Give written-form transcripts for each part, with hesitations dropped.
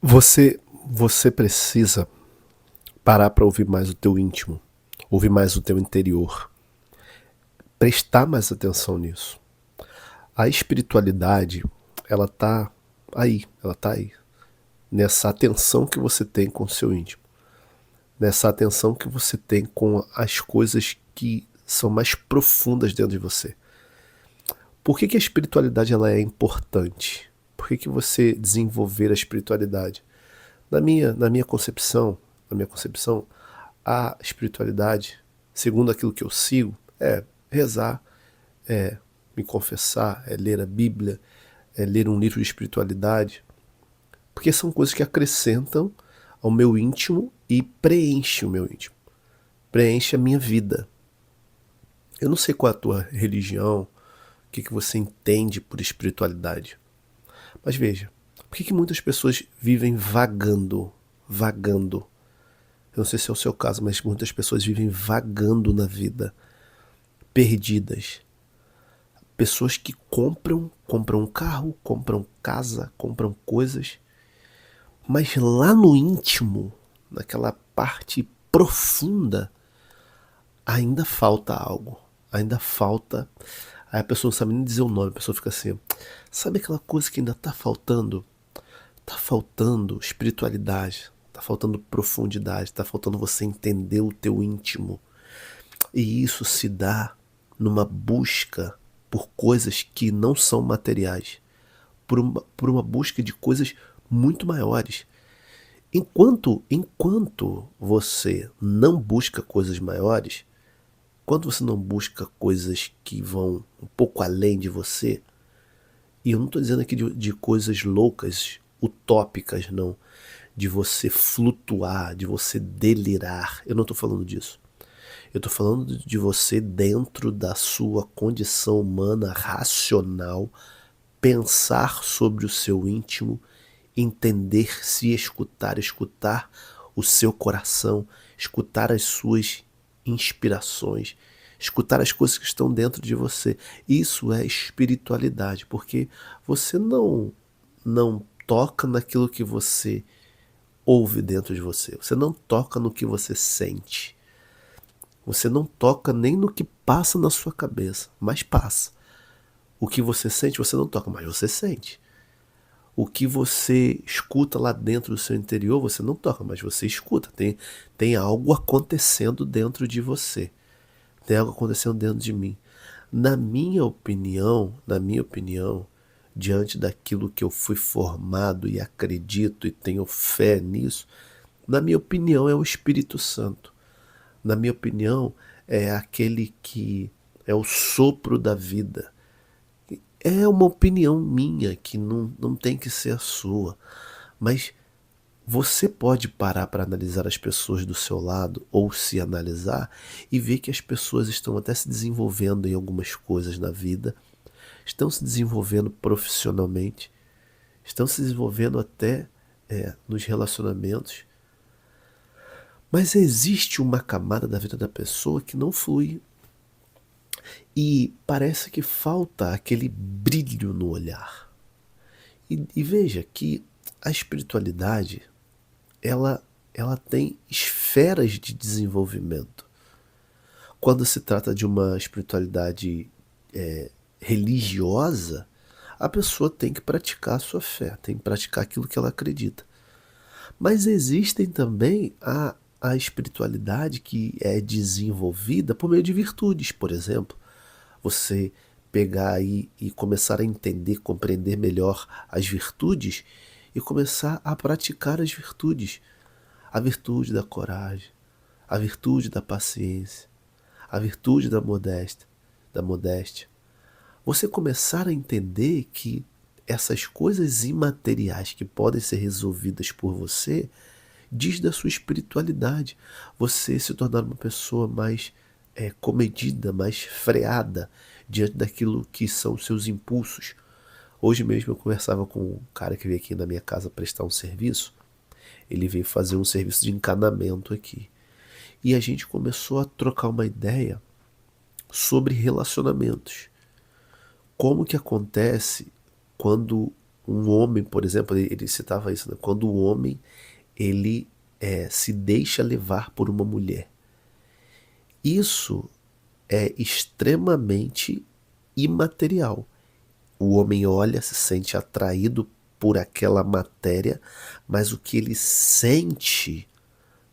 Você precisa parar para ouvir mais o teu íntimo, ouvir mais o teu interior, prestar mais atenção nisso. A espiritualidade, ela tá aí, nessa atenção que você tem com o seu íntimo, nessa atenção que você tem com as coisas que são mais profundas dentro de você. Por que a espiritualidade ela é importante? Por que você desenvolver a espiritualidade? Na minha concepção, a espiritualidade, segundo aquilo que eu sigo, é rezar, é me confessar, é ler a Bíblia, é ler um livro de espiritualidade, porque são coisas que acrescentam ao meu íntimo e preenche o meu íntimo, preenche a minha vida. Eu não sei qual é a tua religião, o que você entende por espiritualidade, mas veja, por que muitas pessoas vivem vagando, vagando? Eu não sei se é o seu caso, mas muitas pessoas vivem vagando na vida, perdidas. Pessoas que compram carro, compram casa, compram coisas, mas lá no íntimo, naquela parte profunda, ainda falta algo. Ainda falta. Aí a pessoa não sabe nem dizer o nome, a pessoa fica assim: sabe aquela coisa que ainda tá faltando? Tá faltando espiritualidade, tá faltando profundidade, tá faltando você entender o teu íntimo. E isso se dá numa busca por coisas que não são materiais, por uma busca de coisas muito maiores. Enquanto você não busca coisas maiores, quando você não busca coisas que vão um pouco além de você, e eu não estou dizendo aqui de coisas loucas, utópicas, não, de você flutuar, de você delirar, eu não estou falando disso. Eu estou falando de você dentro da sua condição humana racional, pensar sobre o seu íntimo, entender, se escutar, escutar o seu coração, escutar as suas inspirações, escutar as coisas que estão dentro de você. Isso é espiritualidade, porque você não toca naquilo que você ouve dentro de você. Você não toca no que você sente. Você não toca nem no que passa na sua cabeça, mas passa. O que você sente, você não toca, mas você sente. O que você escuta lá dentro do seu interior, você não toca, mas você escuta. Tem algo acontecendo dentro de você. Tem algo acontecendo dentro de mim. Na minha opinião, diante daquilo que eu fui formado e acredito e tenho fé nisso, na minha opinião é o Espírito Santo. Na minha opinião, é aquele que é o sopro da vida. É uma opinião minha que não tem que ser a sua. Mas você pode parar para analisar as pessoas do seu lado ou se analisar e ver que as pessoas estão até se desenvolvendo em algumas coisas na vida, estão se desenvolvendo profissionalmente, estão se desenvolvendo até nos relacionamentos, mas existe uma camada da vida da pessoa que não flui. E parece que falta aquele brilho no olhar. E veja que a espiritualidade, ela tem esferas de desenvolvimento. Quando se trata de uma espiritualidade religiosa, a pessoa tem que praticar a sua fé, tem que praticar aquilo que ela acredita. Mas existem também a espiritualidade que é desenvolvida por meio de virtudes, por exemplo. Você pegar aí e começar a entender, compreender melhor as virtudes e começar a praticar as virtudes. A virtude da coragem, a virtude da paciência, a virtude da modéstia. Você começar a entender que essas coisas imateriais que podem ser resolvidas por você diz da sua espiritualidade. Você se tornar uma pessoa mais comedida, mais freada diante daquilo que são os seus impulsos. Hoje mesmo eu conversava com um cara que veio aqui na minha casa prestar um serviço. Ele veio fazer um serviço de encanamento aqui. E a gente começou a trocar uma ideia sobre relacionamentos. Como que acontece quando Um homem, por exemplo, ele citava isso, né? Quando o homem ele se deixa levar por uma mulher. Isso é extremamente imaterial. O homem olha, se sente atraído por aquela matéria, mas o que ele sente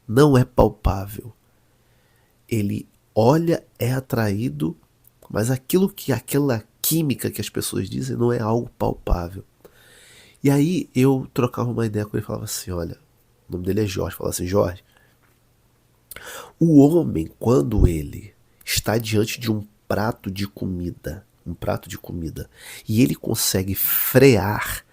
não é palpável. Ele olha, é atraído, mas aquela química que as pessoas dizem não é algo palpável. E aí eu trocava uma ideia com ele e falava assim, olha, o nome dele é Jorge, falava assim, Jorge, o homem, quando ele está diante de um prato de comida, e ele consegue frear,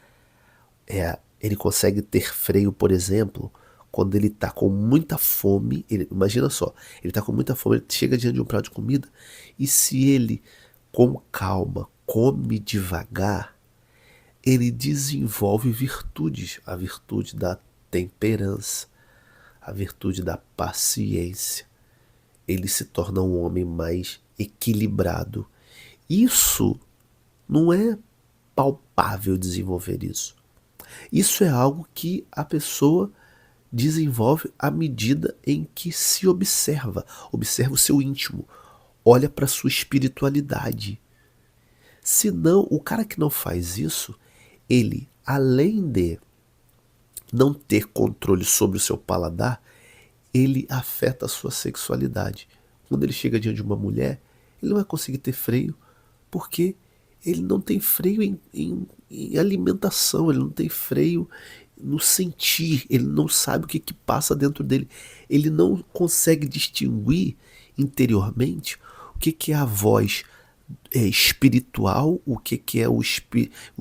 ele consegue ter freio, por exemplo, quando ele está com muita fome, imagina só, ele está com muita fome, ele chega diante de um prato de comida, e se ele, com calma, come devagar, ele desenvolve virtudes, a virtude da temperança, a virtude da paciência. Ele se torna um homem mais equilibrado. Isso não é palpável desenvolver isso. Isso é algo que a pessoa desenvolve à medida em que se observa o seu íntimo, olha para a sua espiritualidade. Senão, o cara que não faz isso, ele, além de não ter controle sobre o seu paladar, ele afeta a sua sexualidade. Quando ele chega diante de uma mulher, ele não vai conseguir ter freio, porque ele não tem freio em alimentação, ele não tem freio no sentir, ele não sabe o que passa dentro dele, ele não consegue distinguir interiormente o que é a voz espiritual, o que é o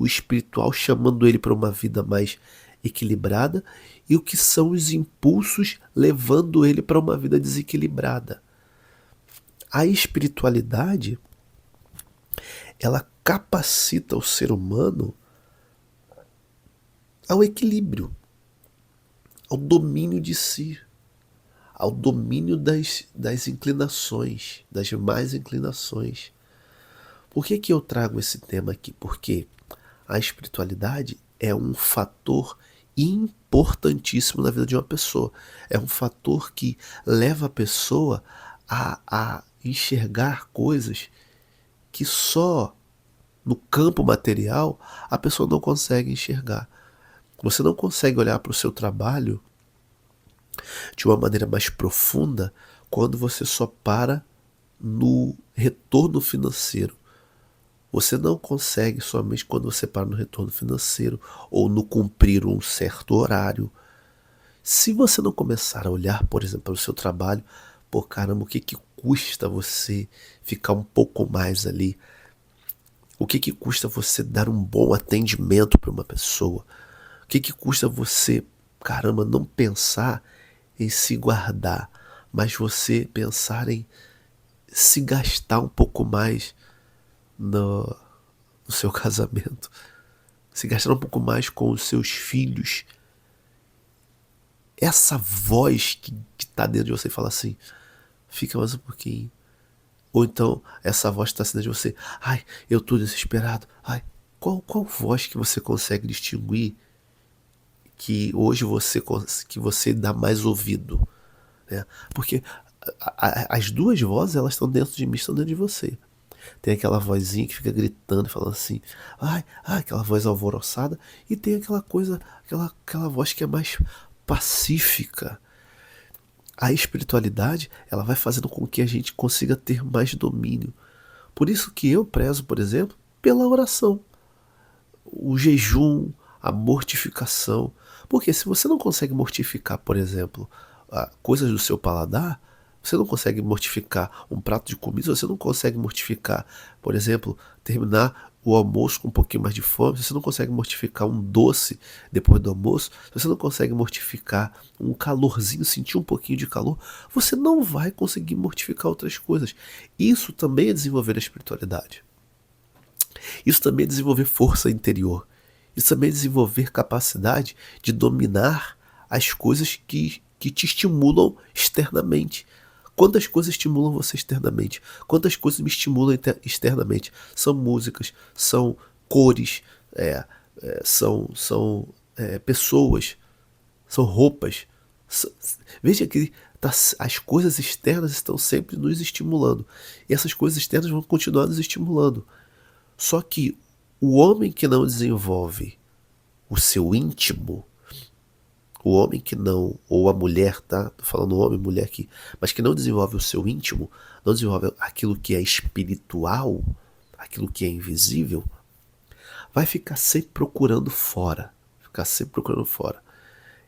espiritual chamando ele para uma vida mais equilibrada e o que são os impulsos levando ele para uma vida desequilibrada. A espiritualidade, ela capacita o ser humano ao equilíbrio, ao domínio de si, ao domínio das inclinações, das más inclinações. Por que eu trago esse tema aqui? Porque a espiritualidade é um fator importantíssimo na vida de uma pessoa. É um fator que leva a pessoa a enxergar coisas que só no campo material a pessoa não consegue enxergar. Você não consegue olhar para o seu trabalho de uma maneira mais profunda quando você só para no retorno financeiro. Você não consegue somente quando você para no retorno financeiro ou no cumprir um certo horário. Se você não começar a olhar, por exemplo, para o seu trabalho, pô, caramba, o que custa você ficar um pouco mais ali? O que custa você dar um bom atendimento para uma pessoa? O que custa você, caramba, não pensar em se guardar, mas você pensar em se gastar um pouco mais no seu casamento, se gastar um pouco mais com os seus filhos. Essa voz que está dentro de você fala assim, fica mais um pouquinho. Ou então essa voz está dentro de você, ai, eu estou desesperado. Ai, qual voz que você consegue distinguir que hoje você dá mais ouvido? Né? Porque as duas vozes, elas estão dentro de mim, estão dentro de você. Tem aquela vozinha que fica gritando, falando assim, ai, aquela voz alvoroçada, e tem aquela coisa, aquela voz que é mais pacífica. A espiritualidade, ela vai fazendo com que a gente consiga ter mais domínio. Por isso que eu prezo, por exemplo, pela oração, o jejum, a mortificação. Porque se você não consegue mortificar, por exemplo, coisas do seu paladar, você não consegue mortificar um prato de comida, você não consegue mortificar, por exemplo, terminar o almoço com um pouquinho mais de fome, você não consegue mortificar um doce depois do almoço, você não consegue mortificar um calorzinho, sentir um pouquinho de calor, você não vai conseguir mortificar outras coisas. Isso também é desenvolver a espiritualidade. Isso também é desenvolver força interior. Isso também é desenvolver capacidade de dominar as coisas que te estimulam externamente. Quantas coisas estimulam você externamente? Quantas coisas me estimulam externamente? São músicas, são cores, são pessoas, são roupas. Veja que as coisas externas estão sempre nos estimulando. E essas coisas externas vão continuar nos estimulando. Só que o homem que não desenvolve o seu íntimo, o homem que não, ou a mulher, tá? Tô falando homem e mulher aqui, mas que não desenvolve o seu íntimo, não desenvolve aquilo que é espiritual, aquilo que é invisível, vai ficar sempre procurando fora. Ficar sempre procurando fora.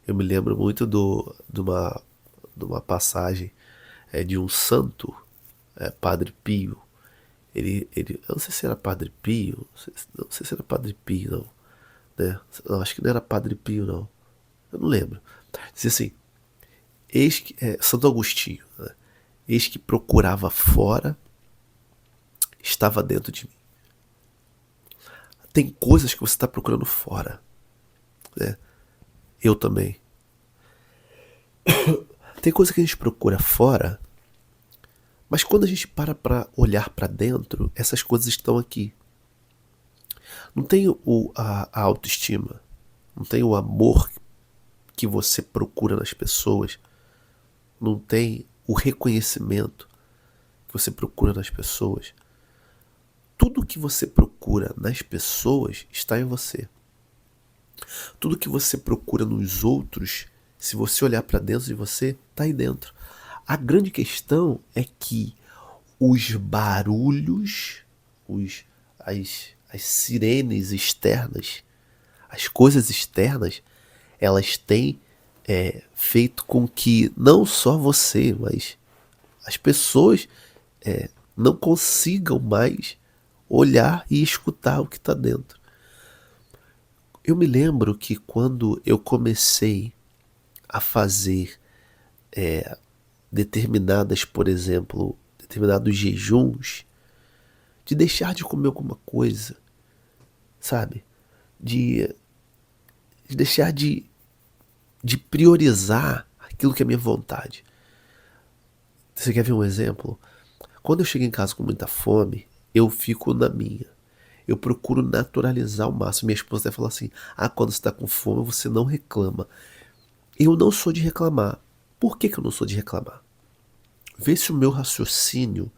Eu me lembro muito de uma passagem de um santo, Padre Pio. Eu não sei se era Padre Pio, não sei se era Padre Pio, não. Né? Não, acho que não era Padre Pio, não. Eu não lembro. Dizia assim, Santo Agostinho, né? Eis que procurava fora, estava dentro de mim. Tem coisas que você está procurando fora, né? Eu também. Tem coisas que a gente procura fora, mas quando a gente para olhar para dentro, essas coisas estão aqui. Não tem a autoestima, não tem o amor que você procura nas pessoas, não tem o reconhecimento que você procura nas pessoas. Tudo que você procura nas pessoas está em você. Tudo que você procura nos outros, se você olhar para dentro de você, está aí dentro. A grande questão é que os barulhos, as sirenes externas, as coisas externas, elas têm feito com que não só você, mas as pessoas não consigam mais olhar e escutar o que está dentro. Eu me lembro que quando eu comecei a fazer por exemplo, determinados jejuns, de deixar de comer alguma coisa, sabe? De deixar de priorizar aquilo que é minha vontade. Você quer ver um exemplo? Quando eu chego em casa com muita fome, eu fico na minha. Eu procuro naturalizar ao máximo. Minha esposa até fala assim, quando você está com fome, você não reclama. Eu não sou de reclamar. Por que eu não sou de reclamar? Vê se o meu raciocínio,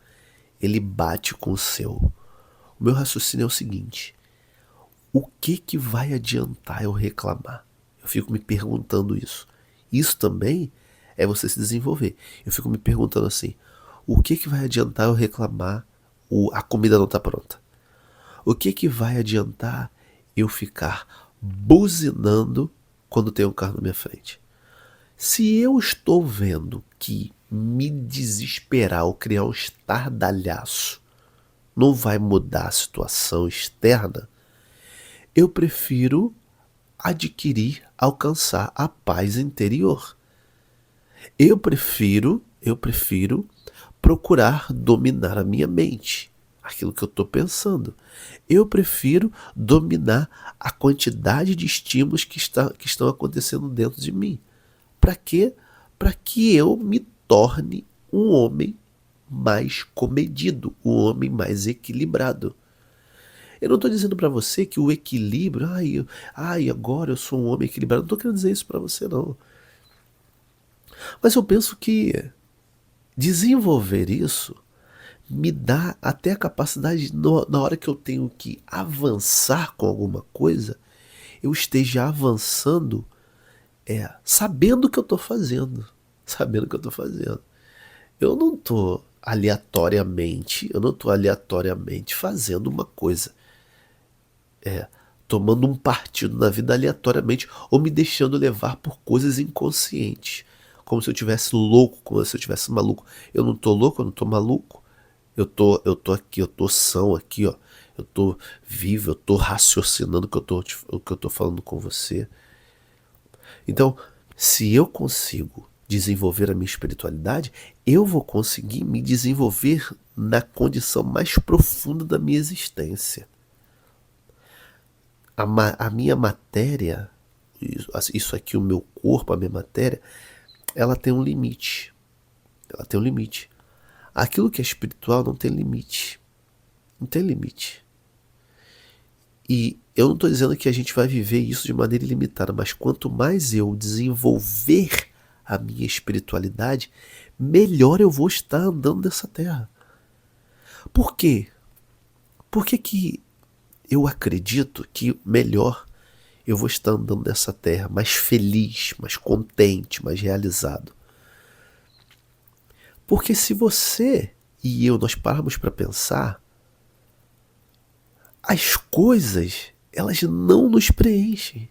ele bate com o seu. O meu raciocínio é o seguinte, o que vai adiantar eu reclamar? Eu fico me perguntando isso. Isso também é você se desenvolver. Eu fico me perguntando assim, o que vai adiantar eu reclamar a comida não está pronta? O que vai adiantar eu ficar buzinando quando tem um carro na minha frente? Se eu estou vendo que me desesperar ou criar um estardalhaço não vai mudar a situação externa, eu prefiro alcançar a paz interior. Eu prefiro procurar dominar a minha mente, aquilo que eu estou pensando. Eu prefiro dominar a quantidade de estímulos que estão acontecendo dentro de mim. Para quê? Para que eu me torne um homem mais comedido, um homem mais equilibrado. Eu não estou dizendo para você que o equilíbrio, agora eu sou um homem equilibrado. Não estou querendo dizer isso para você, não. Mas eu penso que desenvolver isso me dá até a capacidade, na hora que eu tenho que avançar com alguma coisa, eu esteja avançando sabendo o que eu estou fazendo. Sabendo o que eu estou fazendo. Eu não estou aleatoriamente fazendo uma coisa. Tomando um partido na vida aleatoriamente ou me deixando levar por coisas inconscientes. Como se eu tivesse louco, como se eu tivesse maluco. Eu não tô louco, eu não tô maluco. Eu tô aqui, eu tô são aqui, ó. Eu tô vivo, eu tô raciocinando o que eu tô falando com você. Então, se eu consigo desenvolver a minha espiritualidade, eu vou conseguir me desenvolver na condição mais profunda da minha existência. A minha matéria, isso aqui, o meu corpo, a minha matéria, ela tem um limite. Ela tem um limite. Aquilo que é espiritual não tem limite. Não tem limite. E eu não estou dizendo que a gente vai viver isso de maneira ilimitada, mas quanto mais eu desenvolver a minha espiritualidade, melhor eu vou estar andando nessa terra. Por quê? Por que eu acredito que melhor eu vou estar andando nessa terra, mais feliz, mais contente, mais realizado? Porque se você e eu nós pararmos para pensar, as coisas, elas não nos preenchem.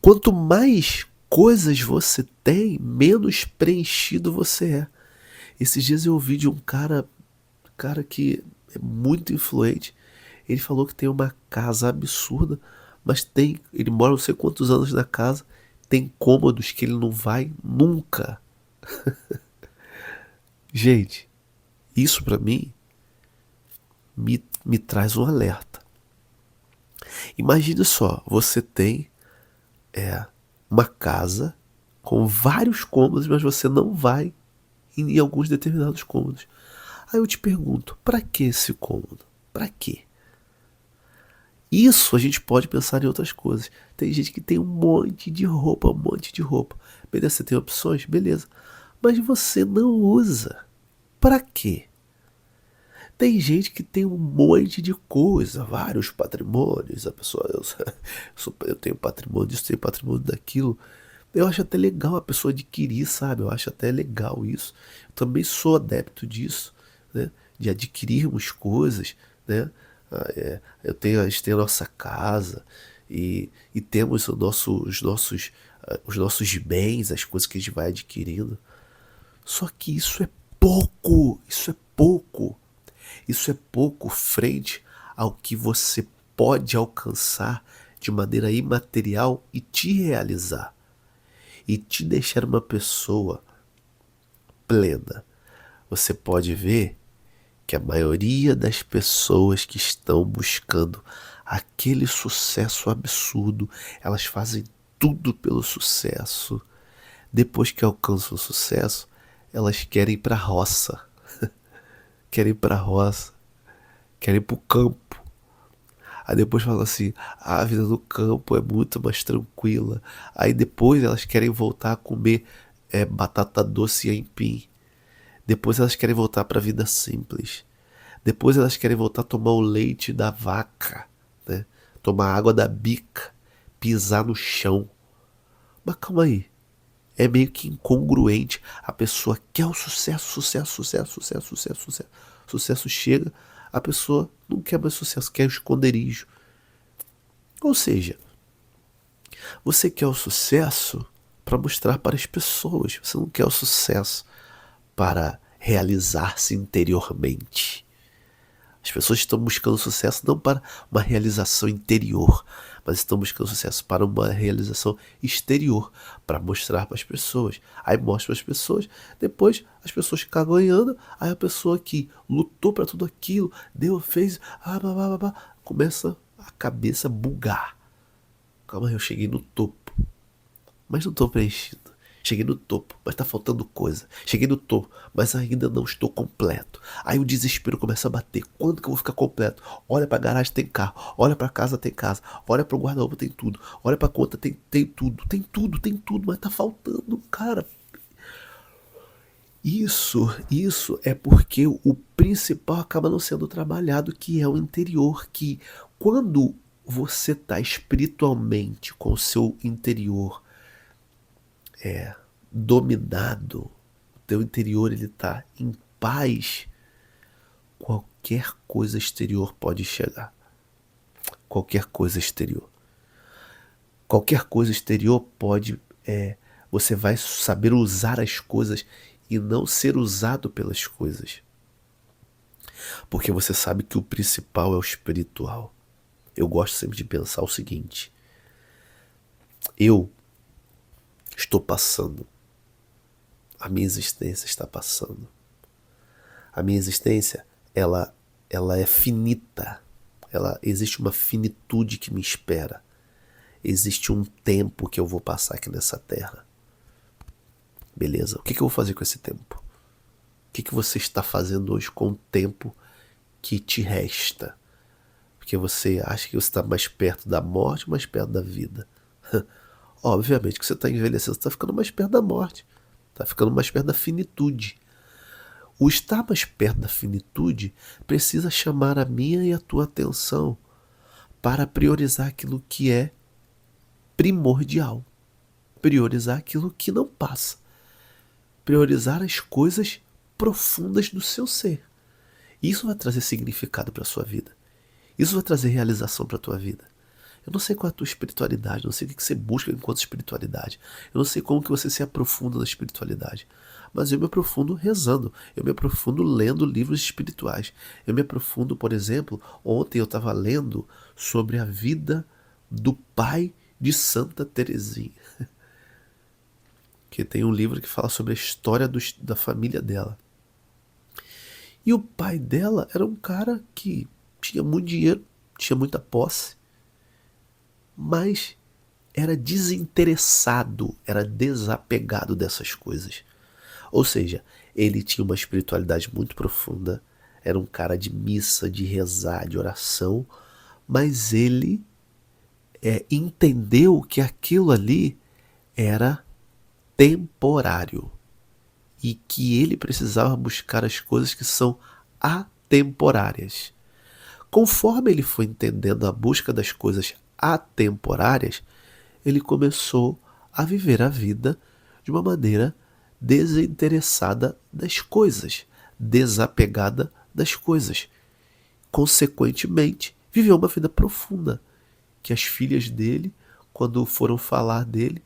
Quanto mais coisas você tem, menos preenchido você é. Esses dias eu ouvi de um cara que é muito influente. Ele falou que tem uma casa absurda, mas ele mora não sei quantos anos na casa, tem cômodos que ele não vai nunca. Gente, isso pra mim me traz um alerta. Imagine só, você tem uma casa com vários cômodos, mas você não vai em alguns determinados cômodos. Aí eu te pergunto, para que esse cômodo? Para quê? Isso a gente pode pensar em outras coisas. Tem gente que tem um monte de roupa, um monte de roupa. Beleza, você tem opções? Beleza. Mas você não usa. Para quê? Tem gente que tem um monte de coisa, vários patrimônios. A pessoa, eu tenho patrimônio disso, tenho patrimônio daquilo. Eu acho até legal a pessoa adquirir, sabe? Eu acho até legal isso. Eu também sou adepto disso, né? De adquirirmos coisas, né? A gente tem a nossa casa e temos os nossos bens, as coisas que a gente vai adquirindo. Só que isso é pouco, isso é pouco. Isso é pouco frente ao que você pode alcançar de maneira imaterial e te realizar. E te deixar uma pessoa plena. Você pode ver que a maioria das pessoas que estão buscando aquele sucesso absurdo, elas fazem tudo pelo sucesso. Depois que alcançam o sucesso, elas querem ir para a roça. Querem ir para a roça. Querem ir para o campo. Aí depois falam assim, a vida no campo é muito mais tranquila. Aí depois elas querem voltar a comer batata doce e aipim. Depois elas querem voltar para a vida simples. Depois elas querem voltar a tomar o leite da vaca, né? Tomar água da bica, pisar no chão. Mas calma aí, é meio que incongruente. A pessoa quer o sucesso, sucesso, sucesso, sucesso, sucesso, sucesso. Sucesso chega, a pessoa não quer mais sucesso, quer o esconderijo. Ou seja, você quer o sucesso para mostrar para as pessoas. Você não quer o sucesso para realizar-se interiormente. As pessoas estão buscando sucesso não para uma realização interior, mas estão buscando sucesso para uma realização exterior, para mostrar para as pessoas. Aí mostra para as pessoas, depois as pessoas ficam ganhando, aí a pessoa que lutou para tudo aquilo, fez, começa a cabeça bugar. Calma aí, eu cheguei no topo, mas não estou preenchido. Cheguei no topo, mas tá faltando coisa. Cheguei no topo, mas ainda não estou completo. Aí o desespero começa a bater. Quando que eu vou ficar completo? Olha pra garagem, tem carro. Olha pra casa, tem casa. Olha pro guarda-roupa, tem tudo. Olha pra conta, tem tudo. Tem tudo, mas tá faltando, cara. Isso é porque o principal acaba não sendo trabalhado, que é o interior. Que quando você tá espiritualmente com o seu interior dominado, o teu interior ele tá em paz, qualquer coisa exterior pode chegar. Qualquer coisa exterior. Qualquer coisa exterior pode, você vai saber usar as coisas e não ser usado pelas coisas. Porque você sabe que o principal é o espiritual. Eu gosto sempre de pensar o seguinte: eu estou passando. A minha existência está passando. A minha existência, ela é finita. Existe uma finitude que me espera. Existe um tempo que eu vou passar aqui nessa terra. Beleza? O que eu vou fazer com esse tempo? O que você está fazendo hoje com o tempo que te resta? porque você acha que você está mais perto da morte ou mais perto da vida? Obviamente que você está envelhecendo, você está ficando mais perto da morte, está ficando mais perto da finitude. O estar mais perto da finitude precisa chamar a minha e a tua atenção para priorizar aquilo que é primordial, priorizar aquilo que não passa, priorizar as coisas profundas do seu ser. Isso vai trazer significado para a sua vida. Isso vai trazer realização para a tua vida. Eu não sei qual é a tua espiritualidade, eu não sei o que você busca enquanto espiritualidade. Eu não sei como que você se aprofunda na espiritualidade. Mas eu me aprofundo rezando, eu me aprofundo lendo livros espirituais. Eu me aprofundo, por exemplo, ontem eu estava lendo sobre a vida do pai de Santa Teresinha. Que tem um livro que fala sobre a história da família dela. E o pai dela era um cara que tinha muito dinheiro, tinha muita posse, mas era desinteressado, era desapegado dessas coisas. Ou seja, ele tinha uma espiritualidade muito profunda, era um cara de missa, de rezar, de oração, mas ele entendeu que aquilo ali era temporário e que ele precisava buscar as coisas que são atemporárias. Conforme ele foi entendendo a busca das coisas atemporárias, ele começou a viver a vida de uma maneira desinteressada das coisas, desapegada das coisas. Consequentemente, viveu uma vida profunda, que as filhas dele, quando foram falar dele,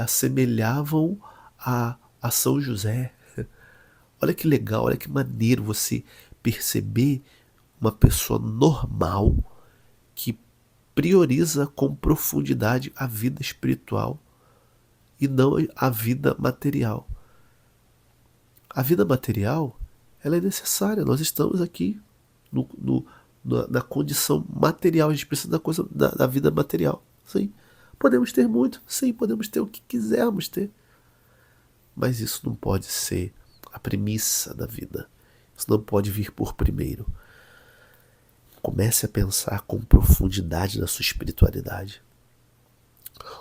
assemelhavam a São José. Olha que legal, olha que maneiro você perceber uma pessoa normal que prioriza com profundidade a vida espiritual e não a vida material. A vida material, ela é necessária. Nós estamos aqui na condição material. A gente precisa da vida material. Sim. Podemos ter muito. Sim, podemos ter o que quisermos ter. Mas isso não pode ser a premissa da vida. Isso não pode vir por primeiro. Comece a pensar com profundidade na sua espiritualidade.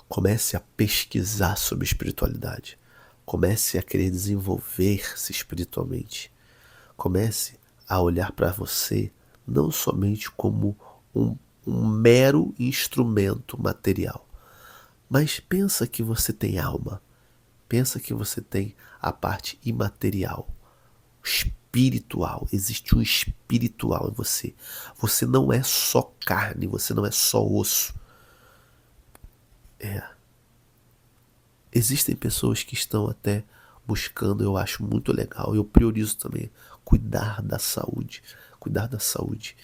Comece a pesquisar sobre espiritualidade. Comece a querer desenvolver-se espiritualmente. Comece a olhar para você não somente como um mero instrumento material, mas pensa que você tem alma. Pensa que você tem a parte imaterial, espiritual. Existe um espiritual em você. Você não é só carne, você não é só osso. Existem pessoas que estão até buscando, eu acho muito legal, eu priorizo também, cuidar da saúde. Cuidar da saúde.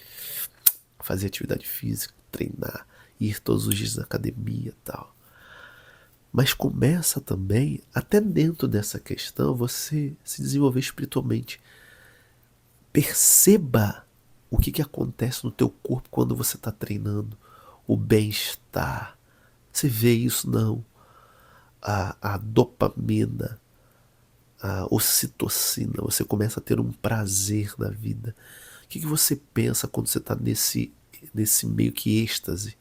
Fazer atividade física, treinar, ir todos os dias na academia e tal. Mas começa também, até dentro dessa questão, você se desenvolver espiritualmente. Perceba o que acontece no teu corpo quando você está treinando. O bem-estar. Você vê isso, não? A dopamina, a ocitocina. Você começa a ter um prazer na vida. O que você pensa quando você está nesse meio que êxtase?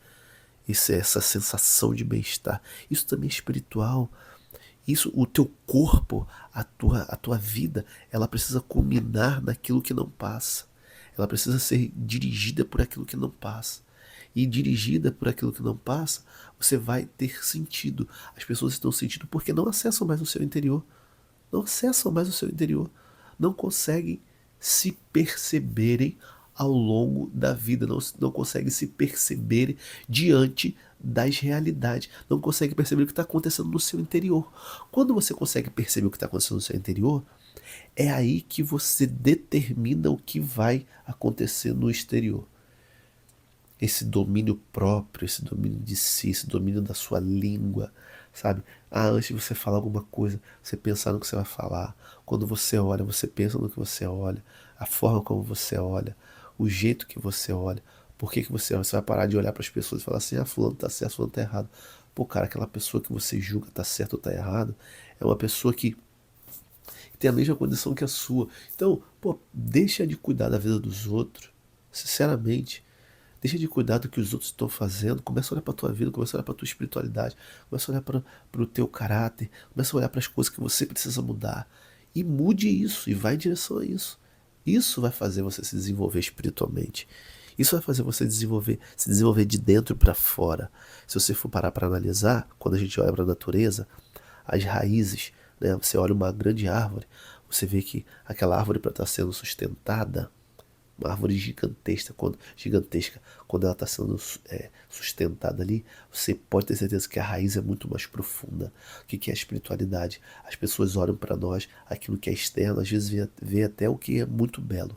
Essa sensação de bem-estar. Isso também é espiritual. Isso, o teu corpo, a tua vida, ela precisa culminar naquilo que não passa. Ela precisa ser dirigida por aquilo que não passa. E dirigida por aquilo que não passa, você vai ter sentido. As pessoas estão sentindo porque não acessam mais o seu interior. Não acessam mais o seu interior. Não conseguem se perceberem ao longo da vida, não consegue se perceber diante das realidades, não consegue perceber o que está acontecendo no seu interior. Quando você consegue perceber o que está acontecendo no seu interior, é aí que você determina o que vai acontecer no exterior. Esse domínio próprio, esse domínio de si, esse domínio da sua língua, sabe? Antes de você falar alguma coisa, você pensar no que você vai falar. Quando você olha, você pensa no que você olha, a forma como você olha, o jeito que você olha. Por que você olha? Você vai parar de olhar para as pessoas e falar assim, fulano tá certo, fulano tá errado. Pô, cara, aquela pessoa que você julga tá certo ou tá errado, é uma pessoa que tem a mesma condição que a sua. Então, pô, deixa de cuidar da vida dos outros. Sinceramente, Deixa de cuidar do que os outros estão fazendo. Começa a olhar para a tua vida, começa a olhar para a tua espiritualidade, começa a olhar para o teu caráter, começa a olhar para as coisas que você precisa mudar. E mude isso, e vai em direção a isso. Isso vai fazer você se desenvolver espiritualmente. Isso vai fazer você se desenvolver de dentro para fora. Se você for parar para analisar, quando a gente olha para a natureza, as raízes, né? Você olha uma grande árvore, você vê que aquela árvore para estar sendo sustentada, uma árvore gigantesca, quando ela está sendo sustentada ali, você pode ter certeza que a raiz é muito mais profunda. O que é a espiritualidade? As pessoas olham para nós, aquilo que é externo, às vezes vê até o que é muito belo,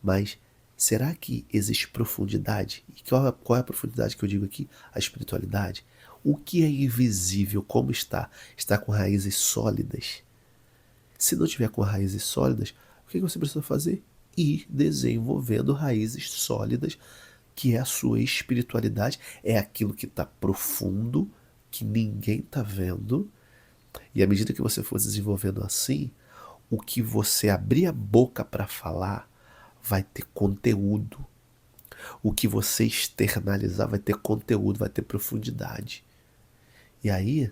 mas será que existe profundidade? E qual é a profundidade que eu digo aqui? A espiritualidade. O que é invisível, como está? Está com raízes sólidas. Se não tiver com raízes sólidas, o que você precisa fazer? Ir desenvolvendo raízes sólidas, que é a sua espiritualidade, é aquilo que está profundo, que ninguém está vendo. E à medida que você for desenvolvendo assim, o que você abrir a boca para falar vai ter conteúdo. O que você externalizar vai ter conteúdo, vai ter profundidade. E aí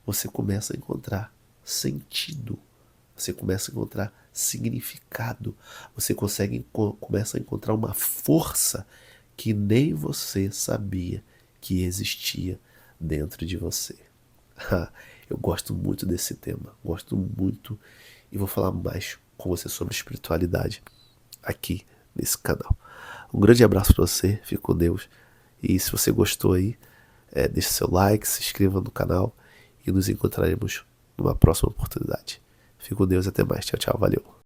você começa a encontrar sentido. Você começa a encontrar significado. Você começa a encontrar uma força que nem você sabia que existia dentro de você. Eu gosto muito desse tema. Gosto muito. E vou falar mais com você sobre espiritualidade aqui nesse canal. Um grande abraço para você. Fique com Deus. E se você gostou aí, deixe seu like, se inscreva no canal e nos encontraremos numa próxima oportunidade. Fique com Deus e até mais. Tchau, tchau. Valeu.